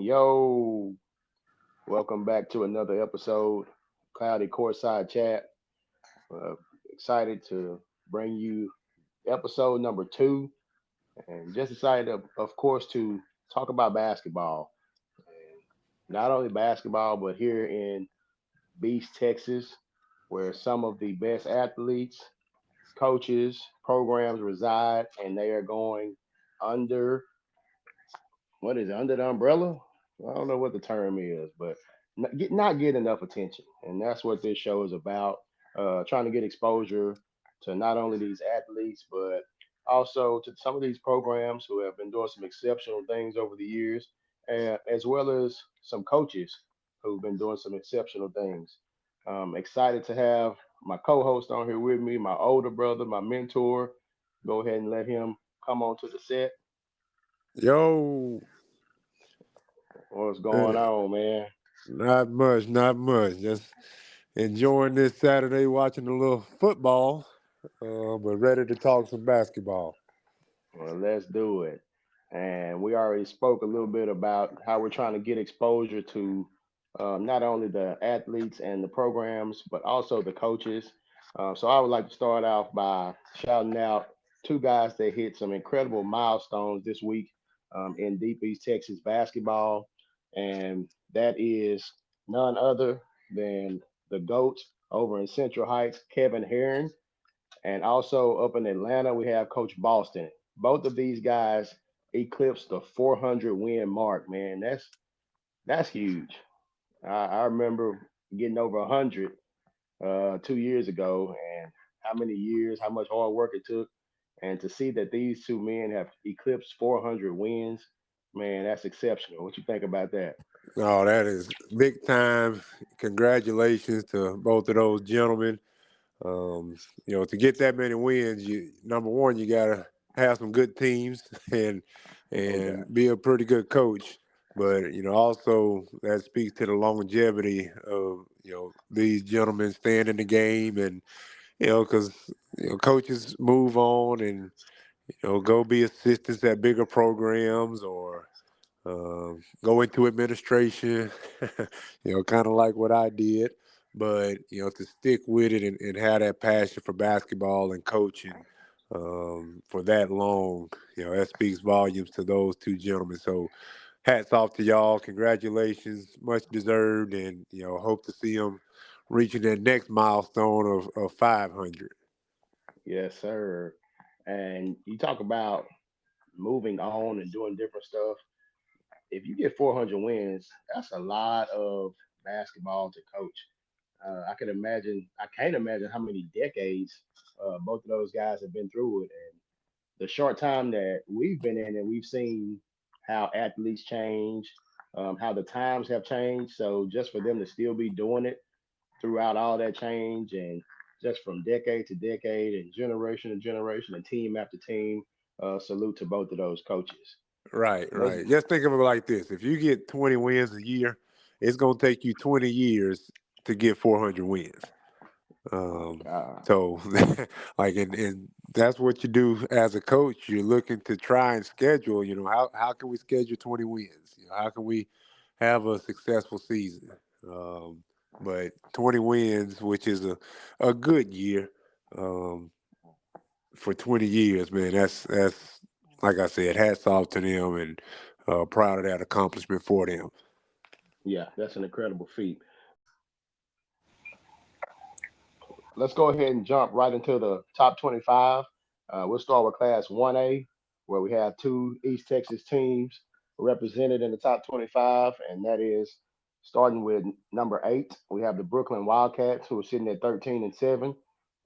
Yo, welcome back to another episode, Cloudy Courtside Chat. Uh, Excited to bring you episode number two, and just excited, of course, to talk about basketball. And not only basketball, but here in Beast, Texas, where some of the best athletes, coaches, programs reside, and they are going under what is it, under the umbrella? I don't know what the term is, but not get enough attention, and that's what this show is about. Trying to get exposure to not only these athletes, but also to some of these programs who have been doing some exceptional things over the years, as well as some coaches who've been doing some exceptional things. Excited to have my co-host on here with me, my older brother, my mentor. Go ahead and let him come on to the set. Yo, What's going eh, on, man? not much, not much. Just enjoying this Saturday, watching a little football, but ready to talk some basketball. Well, let's do it. And we already spoke a little bit about how we're trying to get exposure to not only the athletes and the programs, but also the coaches. So I would like to start off by shouting out two guys that hit some incredible milestones this week in Deep East Texas basketball. And that is none other than the GOAT over in Central Heights, Kevin Herron. And also up in Atlanta, we have Coach Boston. Both of these guys eclipsed the 400 win mark. Man, that's huge. I remember getting over 100 2 years ago, and how many years, how much hard work it took, and to see that these two men have eclipsed 400 wins, man, that's exceptional. What you think about that? Oh, that is big time. Congratulations to both of those gentlemen. Um, to get that many wins, you number one, you gotta have some good teams and No doubt. and be a pretty good coach. But also that speaks to the longevity of these gentlemen staying in the game, and because coaches move on and go be assistants at bigger programs or go into administration, kind of like what I did. But, to stick with it and have that passion for basketball and coaching for that long, that speaks volumes to those two gentlemen. So hats off to y'all. Congratulations. Much deserved. And, hope to see them reaching that next milestone of 500. Yes, sir. And you talk about moving on and doing different stuff. If you get 400 wins, that's a lot of basketball to coach. I can't imagine how many decades both of those guys have been through it. And the short time that we've been in, and we've seen how athletes change, how the times have changed. So just for them to still be doing it throughout all that change and just from decade to decade and generation to generation and team after team, salute to both of those coaches. Right, Let's right. Just think of it like this: if you get 20 wins a year, it's gonna take you 20 years to get 400 wins. Um, uh, so, and that's what you do as a coach. You're looking to try and schedule. How can we schedule 20 wins? How can we have a successful season? Um, but 20 wins, which is a good year um, for 20 years, man. That's like I said, hats off to them, and proud of that accomplishment for them. yeah, that's an incredible feat. Let's go ahead and jump right into the top 25. We'll start with Class 1A, where we have two East Texas teams represented in the top 25, and that is starting with number 8. We have the Brooklyn Wildcats, who are sitting at 13 and 7,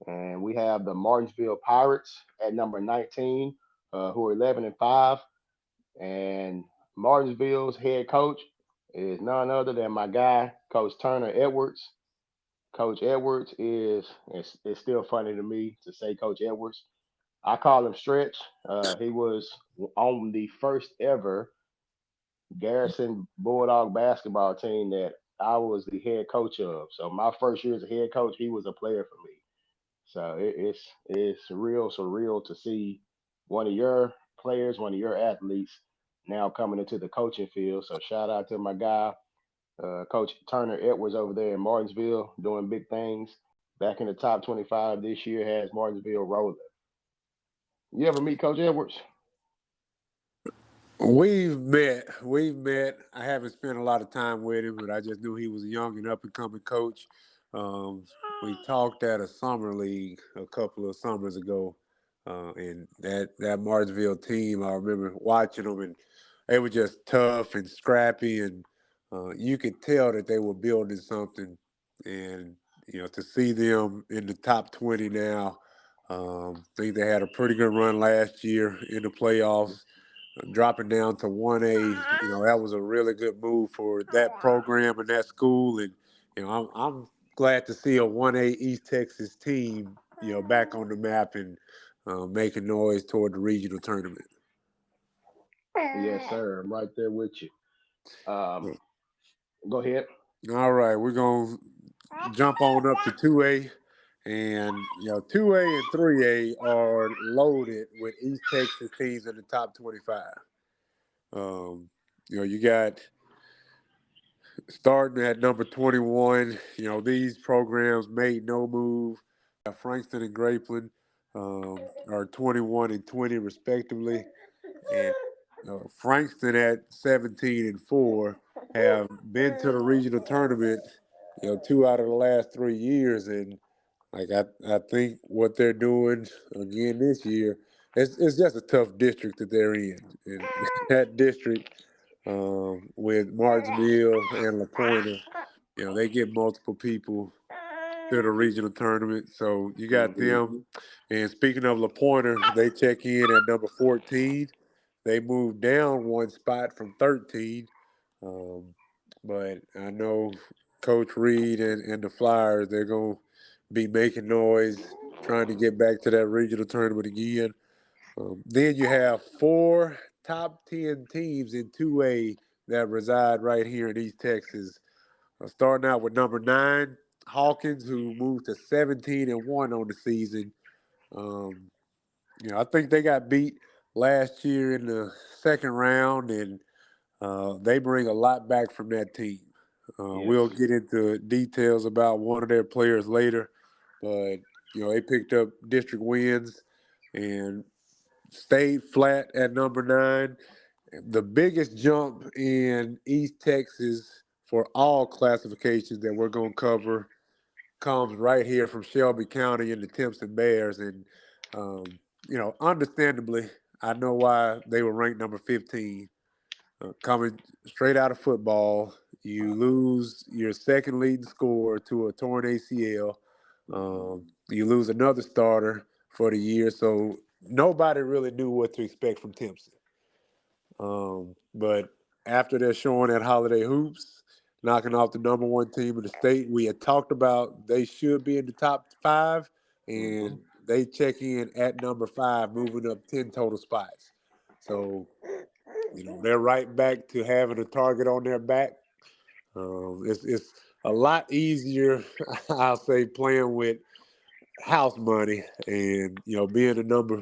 and we have the Martinsville Pirates at number 19, who are 11 and 5, and Martinsville's head coach is none other than my guy, Coach Turner Edwards. Coach Edwards it's still funny to me to say Coach Edwards. I call him Stretch. He was on the first ever Garrison Bulldog basketball team that I was the head coach of. So my first year as a head coach, he was a player for me. So it's real surreal to see one of your players, one of your athletes now coming into the coaching field. So shout out to my guy, Coach Turner Edwards over there in Martinsville, doing big things. Back in the top 25 this year, has Martinsville rolling. You ever meet Coach Edwards? We've met. We've met. I haven't spent a lot of time with him, but I just knew he was a young and up and coming coach. Um, we talked at a summer league a couple of summers ago, and that Martinsville team. I remember watching them, and they were just tough and scrappy, and you could tell that they were building something. And to see them in the top 20 now, I think they had a pretty good run last year in the playoffs. Dropping down to 1A, that was a really good move for that program and that school. And I'm glad to see a 1A East Texas team, back on the map and making noise toward the regional tournament. Yes, sir. I'm right there with you. Go ahead. All right, we're gonna jump on up to 2A, and 2A and 3A are loaded with East Texas teams in the top 25. You got starting at number 21. These programs made no move. Frankston and Grapeland are 21 and 20 respectively, and Frankston at 17-4 have been to the regional tournament. 2 out of the last 3 years, and like I think what they're doing again this year, it's just a tough district that they're in, and that district with Martinsville and La Pointe, they get multiple people to the regional tournament. So you got Hmm. them. And speaking of La Pointe, they check in at number 14. They moved down one spot from 13. Um, but I know Coach Reed and the Flyers, they're going to be making noise, trying to get back to that regional tournament again. Then you have four top 10 teams in 2A that reside right here in East Texas. Starting out with number 9, Hawkins, who moved to 17-1 on the season. Um, I think they got beat last year in the second round, and they bring a lot back from that team. Yes. We'll get into details about one of their players later, but they picked up district wins and stayed flat at number 9. The biggest jump in East Texas for all classifications that we're going to cover comes right here from Shelby County and the Timpson Bears. And, understandably, I know why they were ranked number 15. Coming straight out of football, you lose your second leading scorer to a torn ACL. You lose another starter for the year. So nobody really knew what to expect from Timpson. But after their showing at Holiday Hoops, knocking off the number 1 team in the state, we had talked about they should be in the top 5, Hmm. and they check in at number 5, moving up 10 total spots. So, they're right back to having a target on their back. It's a lot easier, I'll say, playing with house money and, being a number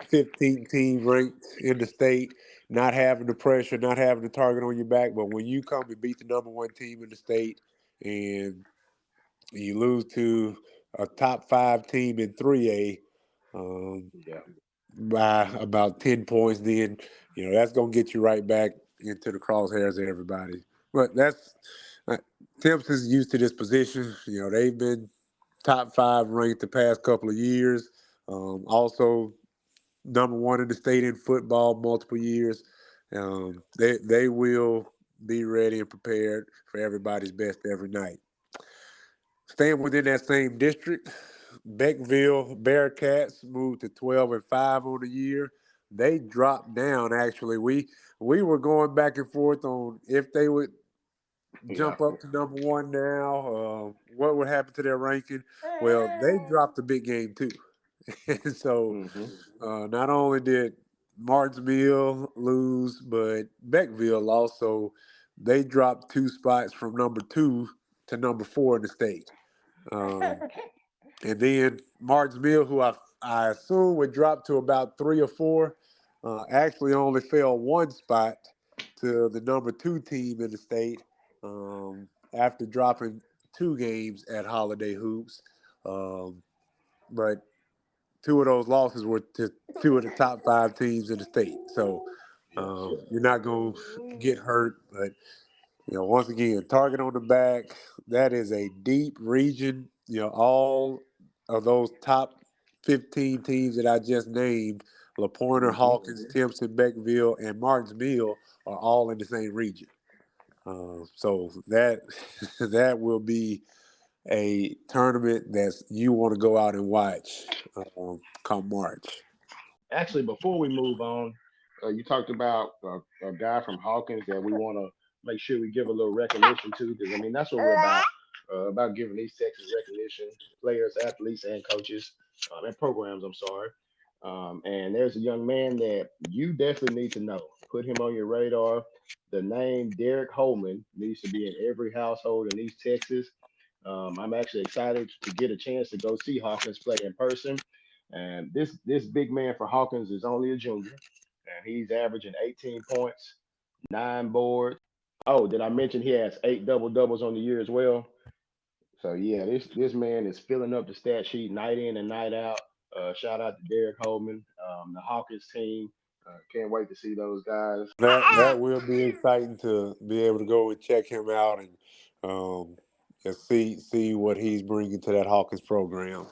15 team ranked in the state, not having the pressure, not having the target on your back. But when you come and beat the number 1 team in the state and you lose to a top 5 team in 3A Yeah. by about 10 points, then, that's going to get you right back into the crosshairs of everybody. But that's uh, Timpson's used to this position. They've been top 5 ranked the past couple of years. Also, number 1 in the state in football multiple years. They will be ready and prepared for everybody's best every night. Staying within that same district, Beckville Bearcats moved to 12-5 on the year. They dropped down. Actually, we were going back and forth on if they would Yeah. jump up to number 1 now. What would happen to their ranking? Well, they dropped a big game too. And so Hmm. not only did Martinsville lose, but Beckville also, they dropped 2 spots from number 2 to number 4 in the state. Um, and then Martinsville, who I assume would drop to about 3 or 4, actually only fell one spot to the number 2 team in the state after dropping 2 games at Holiday Hoops. Um, but 2 of those losses were to 2 of the top 5 teams in the state. So Yes. you're not going to get hurt. But, once again, target on the back, that is a deep region. All of those top 15 teams that I just named, LaPointer, Hmm. Hawkins, Timpson, Beckville, and Martinsville are all in the same region. So that that will be a tournament that you want to go out and watch come March. Actually, before we move on, you talked about a guy from Hawkins that we want to make sure we give a little recognition to, because I mean that's what we're about giving these Texas recognition, players, athletes, and coaches, and programs. I'm sorry. And there's a young man that you definitely need to know. Put him on your radar. The name Derek Holman needs to be in every household in East Texas. I'm actually excited to get a chance to go see Hawkins play in person. And this big man for Hawkins is only a junior, and he's averaging 18 points, 9 boards. Oh, did I mention he has 8 double doubles on the year as well? So yeah, this man is filling up the stat sheet night in and night out. Shout out to Derek Holman, the Hawkins team. Can't wait to see those guys. That will be exciting to be able to go and check him out um, and see what he's bringing to that Hawkins program.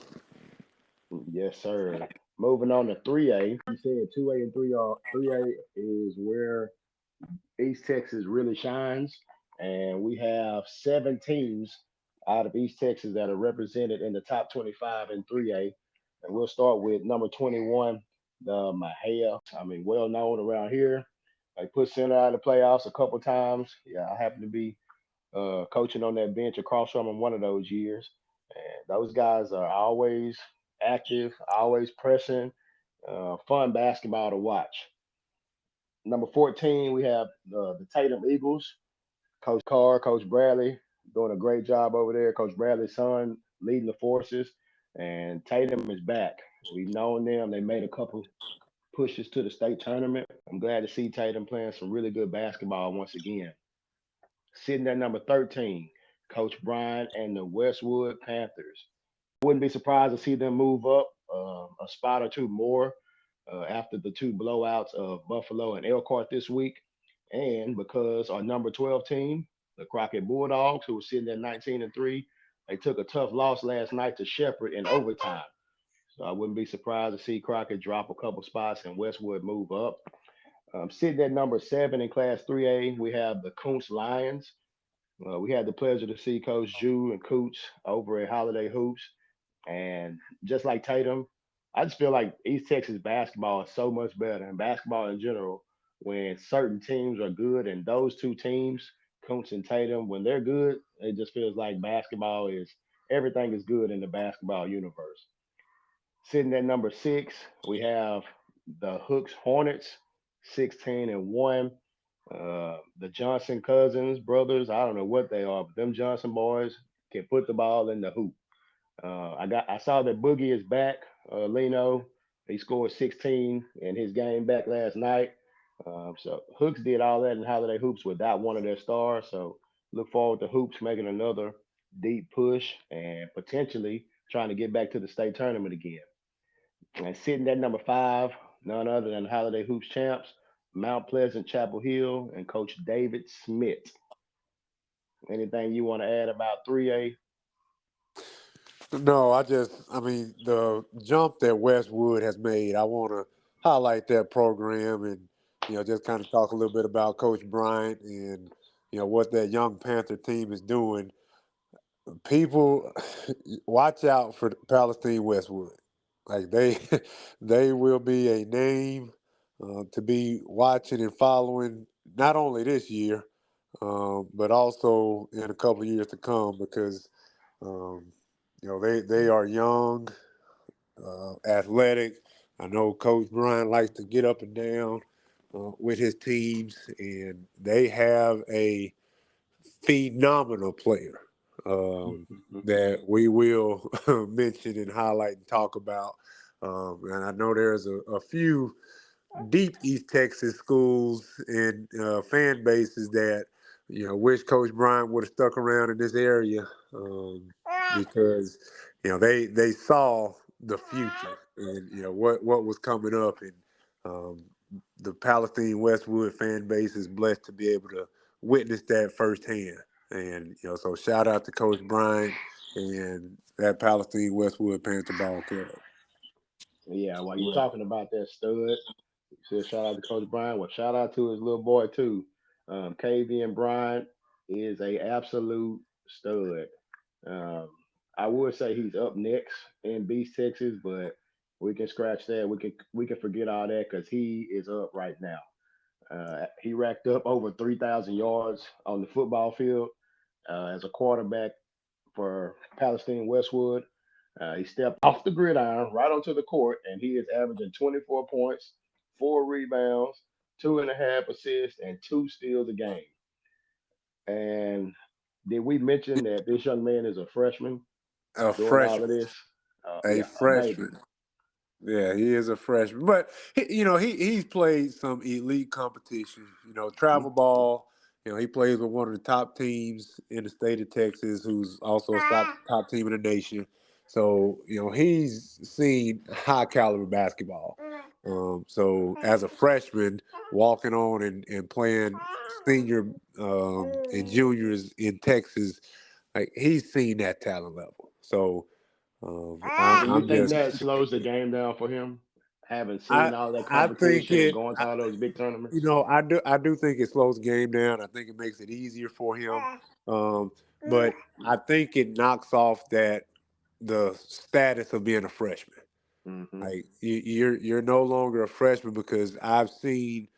Yes, sir. Moving on to 3A. You said 2A and 3A is where East Texas really shines, and we have 7 teams out of East Texas that are represented in the top 25 in 3A. And we'll start with number 21, the Mahia. I mean, well known around here. They put Center out of the playoffs a couple times. Yeah, I happen to be coaching on that bench across from them one of those years. And those guys are always active, always pressing, fun basketball to watch. Number 14, we have the Tatum Eagles. Coach Carr, Coach Bradley doing a great job over there. Coach Bradley's son leading the forces, and Tatum is back. We've known them. They made a couple pushes to the state tournament. I'm glad to see Tatum playing some really good basketball once again. Sitting at number 13, Coach Bryant and the Westwood Panthers. Wouldn't be surprised to see them move up a spot or two more after the 2 blowouts of Buffalo and Elkhart this week. And because our number 12 team, the Crockett Bulldogs, who were sitting at 19-3, they took a tough loss last night to Shepherd in overtime. So I wouldn't be surprised to see Crockett drop a couple spots and Westwood move up. Sitting at number 7 in Class 3A, we have the Kuntz Lions. We had the pleasure to see Coach Jew and Cooch over at Holiday Hoops. And just like Tatum, I just feel like East Texas basketball is so much better, and basketball in general, when certain teams are good, and those 2 teams, Kuntz and Tatum, when they're good, it just feels like basketball is everything is good in the basketball universe. Sitting at number 6, we have the Hooks Hornets, 16-1. The Johnson cousins, brothers, I don't know what they are, but them Johnson boys can put the ball in the hoop. I saw that Boogie is back. Lino, he scored 16 in his game back last night. So Hooks did all that in Holiday Hoops without one of their stars. So look forward to Hoops making another deep push and potentially trying to get back to the state tournament again. And sitting at number 5, none other than Holiday Hoops champs, Mount Pleasant, Chapel Hill, and Coach David Smith. Anything you want to add about 3A? No, I mean, the jump that Westwood has made, I want to highlight that program and, just kind of talk a little bit about Coach Bryant and, what that young Panther team is doing. People, watch out for Palestine Westwood. Like they will be a name to be watching and following not only this year, but also in a couple of years to come because um, they are young, athletic. I know Coach Brian likes to get up and down with his teams, and they have a phenomenal player that we will mention and highlight and talk about. And I know there's a few deep East Texas schools and fan bases that wish Coach Bryant would have stuck around in this area, because they saw the future and what was coming up, and um, the Palestine Westwood fan base is blessed to be able to witness that firsthand. And so shout out to Coach Bryant and that Palestine Westwood Panther Ball Club. Yeah, while you're talking about that stud, said shout out to Coach Bryant. Well, shout out to his little boy too. Kavian Bryant is a absolute stud. Um, I would say he's up next in Beast Texas, but we can scratch that. We can forget all that because he is up right now. He racked up over 3,000 yards on the football field as a quarterback for Palestine Westwood. He stepped off the gridiron right onto the court, and he is averaging 24 points, 4 rebounds, 2.5 assists, and 2 steals a game. And did we mention that this young man is a freshman A doing all of freshman. this? A Yeah, a baby. freshman. Yeah, he is a freshman, but he's played some elite competition. Mhm, Travel ball. He plays with one of the top teams in the state of Texas, who's also a top team in the nation. So he's seen high caliber basketball. So as a freshman, walking on and playing senior and juniors in Texas, like he's seen that talent level. So Do you I'm think just that slows the game down for him, having I seen all that I think competition and it. going to all those big tournaments? I do think it slows the game down. I think it makes it easier for him. Um, but I think it knocks off that the status of being a freshman. Hmm. Like you're no longer a freshman because I've seen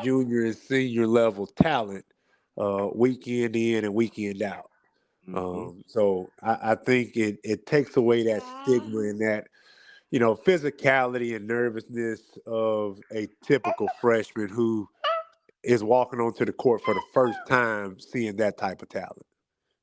junior and senior level talent weekend in and weekend out. Hmm. So I think it takes away that stigma and that physicality and nervousness of a typical freshman who is walking onto the court for the first time seeing that type of talent.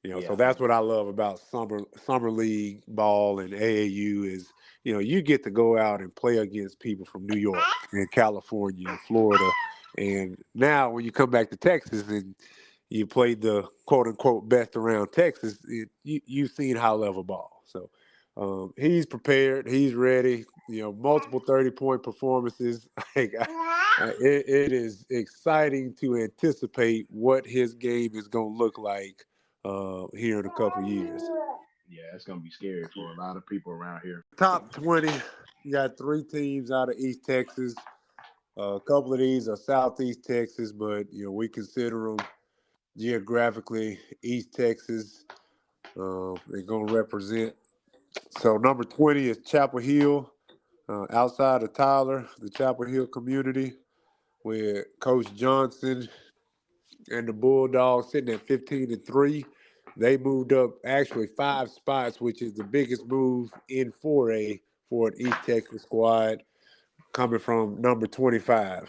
So Yeah. that's what I love about summer league ball and AAU is, you get to go out and play against people from New York and California and Florida. And now when you come back to Texas and you played the quote unquote best around Texas, you've seen high level ball. So he's prepared, he's ready, multiple 30-point performances. Like, it is exciting to anticipate what his game is going to look like here in a couple years. Yeah, it's gonna be scary for a lot of people around here. Top 20, you got 3 teams out of East Texas. A couple of these are Southeast Texas, but we consider them geographically East Texas. They're going to represent. So number 20 is Chapel Hill, outside of Tyler, the Chapel Hill community, with Coach Johnson and the Bulldogs sitting at 15-3. They moved up actually 5 spots, which is the biggest move in 4A for an East Texas squad coming from number 25.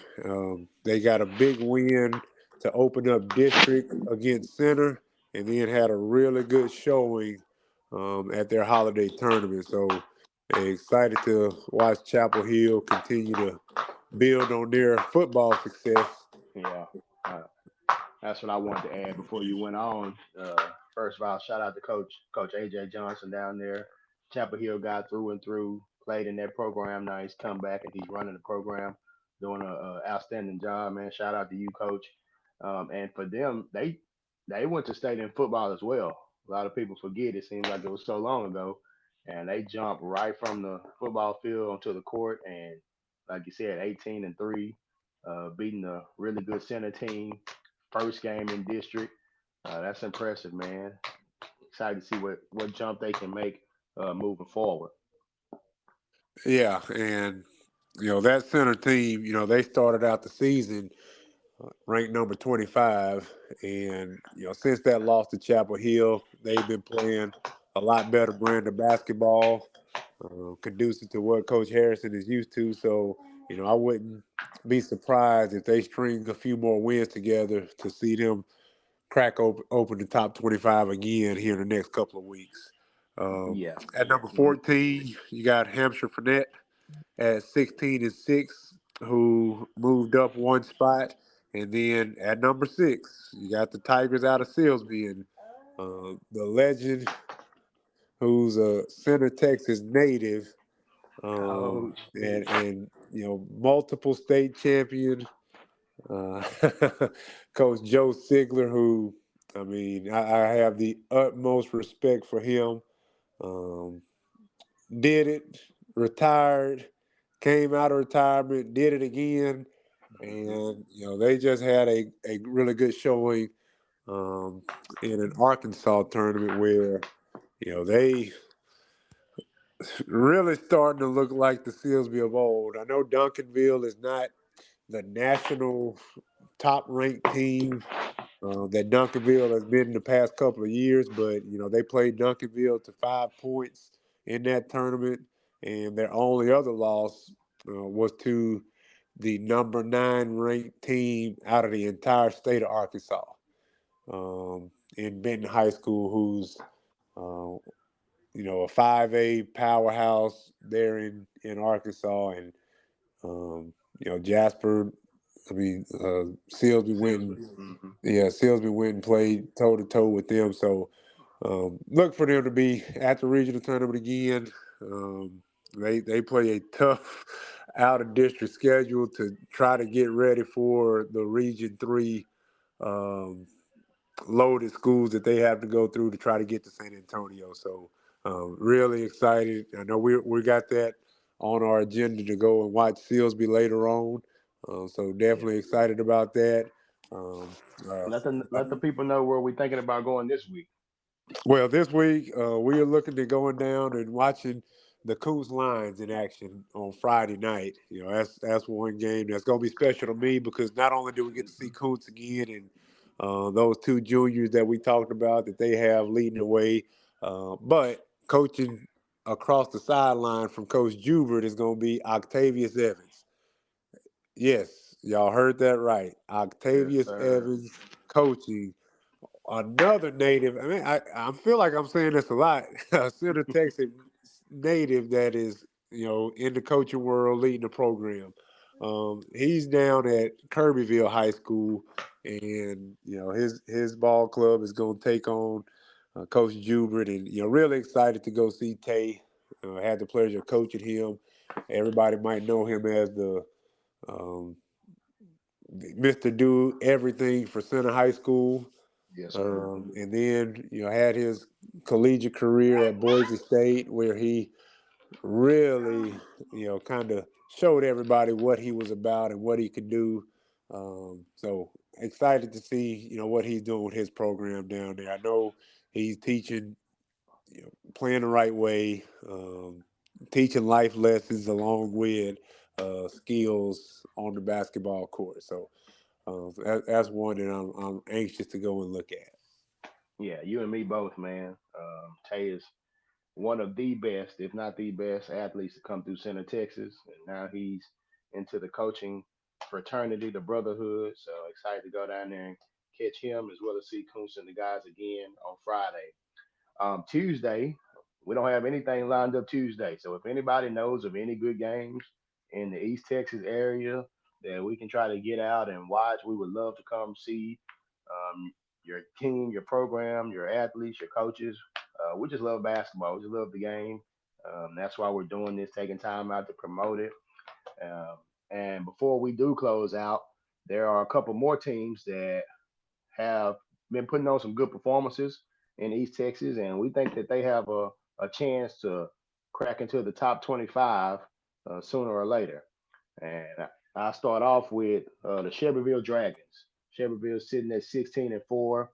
They got a big win to open up district against Center, and then had a really good showing at their holiday tournament. So excited to watch Chapel Hill continue to build on their football success. Yeah. Uh, that's what I wanted to add before you went on. First of all, shout out to Coach AJ Johnson down there. Chapel Hill got through and through, played in that program. Now he's come back and he's running the program, doing a outstanding job, man. Shout out to you, Coach. And for them, they went to state in football as well. A lot of people forget. It seems like it was so long ago, and they jumped right from the football field onto the court, and like you said, 18-3, beating a really good center team. First game in district. That's impressive, man. Excited to see what jump they can make moving forward. Yeah, and that center team, they started out the season ranked number 25, and since that loss to Chapel Hill, they've been playing a lot better brand of basketball, conducive to what Coach Harrison is used to. So I wouldn't be surprised if they string a few more wins together to see them crack open the top 25 again here in the next couple of weeks. Um, Yeah. at number Mhm. 14, you got Hampshire Fournette at 16-6. who moved up one spot. And then at number 6, you got the Tigers out of Silsbee and the legend, who's a Center Texas native, Coach. and multiple state champion, uh, Coach Joe Sigler, who I mean I have the utmost respect for him. Um, did it, retired, came out of retirement, did it again, and they just had a really good showing um, in an Arkansas tournament where they really starting to look like the Silsbee of old. I know Duncanville is not the national top ranked team that Duncanville has been in the past couple of years, but they played Duncanville to 5 points in that tournament, and their only other loss was to the number 9 ranked team out of the entire state of Arkansas, in Benton High School, who's uh, a 5A powerhouse there in Arkansas, and Jasper. I mean, Silsbee went and Silsbury. Mm-hmm. yeah, Silsbee went and played toe to toe with them. So look for them to be at the regional tournament again. They play a tough out of district schedule to try to get ready for the Region 3 um, loaded schools that they have to go through to try to get to San Antonio. So really excited. I know we got that on our agenda to go and watch Silsbee later on. So Yeah. definitely excited about that. Um, uh, Let the people know where we're thinking about going this week. well, this week we are looking to going down and watching the Coos Lions in action on Friday night. That's one game that's going to be special to me because not only do we get to see Coons again and those two juniors that we talked about that they have leading the way, but coaching across the sideline from Coach Jubert is going to be Octavius Evans. Yes, y'all heard that right. Yes, Octavius sir. Evans coaching another native. I mean, I feel like I'm saying this a lot. A Center Texas native that is in the coaching world leading the program. He's down at Kirbyville High School, and his ball club is going to take on Coach Jubert, and really excited to go see Tay. I had the pleasure of coaching him. Everybody might know him as the um, Mr. Do Everything for Center High School. Yes, sir. And then had his collegiate career at Boise State, where he really kind of showed everybody what he was about and what he could do. So excited to see what he's doing with his program down there. I know he's teaching, playing the right way, teaching life lessons along with skills on the basketball court. So that's one that I'm anxious to go and look at. Yeah, you and me both, man. Tay is one of the best, if not the best, athletes to come through Center Texas, and now he's into the coaching fraternity, the brotherhood. So excited to go down there and catch him as well as see Coons and the guys again on Friday. Tuesday, we don't have anything lined up Tuesday. So if anybody knows of any good games in the East Texas area that we can try to get out and watch, we would love to come see your team, your program, your athletes, your coaches. We just love basketball. We just love the game. That's why we're doing this, taking time out to promote it. Um, and before we do close out, there are a couple more teams that have been putting on some good performances in East Texas, and we think that they have a chance to crack into the top 25 sooner or later. And I start off with the Shelbyville Dragons. Shelbyville sitting at 16-4,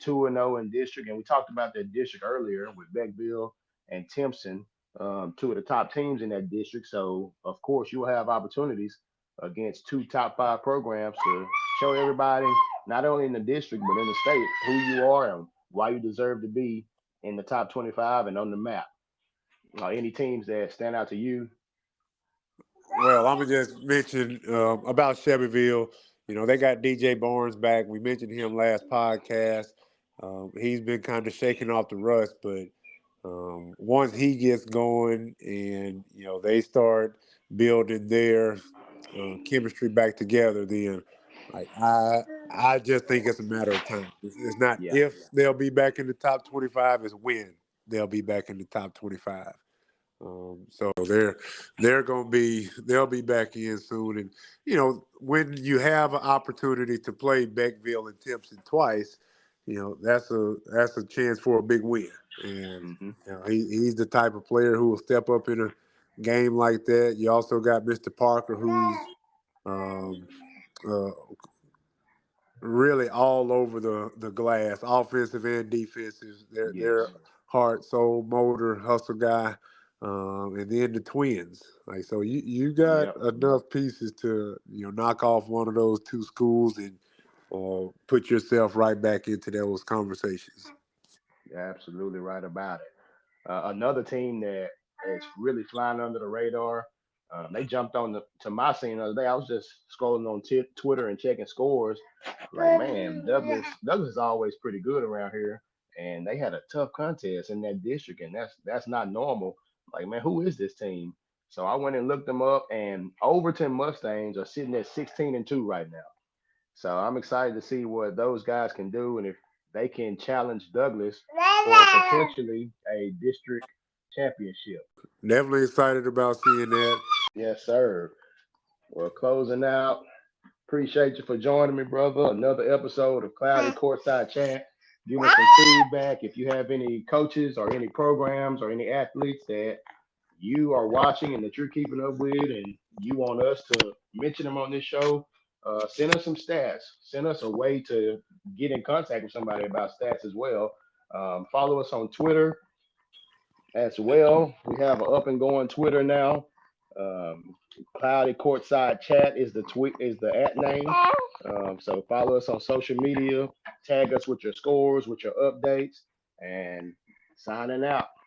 2-0 in district, and we talked about that district earlier with Beckville and Timpson, two of the top teams in that district. So of course you will have opportunities against two top five programs to show everybody, not only in the district but in the state, who you are and why you deserve to be in the top 25 and on the map. Any teams that stand out to you? Well, I'm gonna just mention about Shelbyville. They got DJ Barnes back. We mentioned him last podcast. He's been kind of shaking off the rust, but once he gets going and they start building their chemistry back together, then like I just think it's a matter of time. It's not Yeah. if they'll be back in the top 25, it's when they'll be back in the top 25. So they'll be back in soon, and when you have an opportunity to play Beckville and Timpson twice, that's a chance for a big win, and Mm-hmm. he's the type of player who will step up in a game like that. You also got Mr. Parker, who's um, uh, really all over the glass, offensive and defensive. They're Yes. heart, soul, motor, hustle guy, and then the twins. Like so, you got Yep. enough pieces to knock off one of those two schools and put yourself right back into those conversations. You're absolutely right about it. Another team that is really flying under the radar. They jumped on to my scene the other day. I was just scrolling on Twitter and checking scores. Like, man, Douglas is always pretty good around here, and they had a tough contest in that district, and that's not normal. Like, man, who is this team? So I went and looked them up, and Overton Mustangs are sitting at 16-2 right now. So I'm excited to see what those guys can do, and if they can challenge Douglas for potentially a district championship. Definitely excited about seeing that. Yes, sir. Well, closing out. Appreciate you for joining me, brother. Another episode of Cloudy Courtside Chat. Give us some feedback if you have any coaches or any programs or any athletes that you are watching and that you're keeping up with, and you want us to mention them on this show. Send us some stats. Send us a way to get in contact with somebody about stats as well. Follow us on Twitter as well. We have an up and going Twitter now. Um, Cloudy Courtside Chat is the tweet is the at name. So follow us on social media. Tag us with your scores, with your updates, and signing out.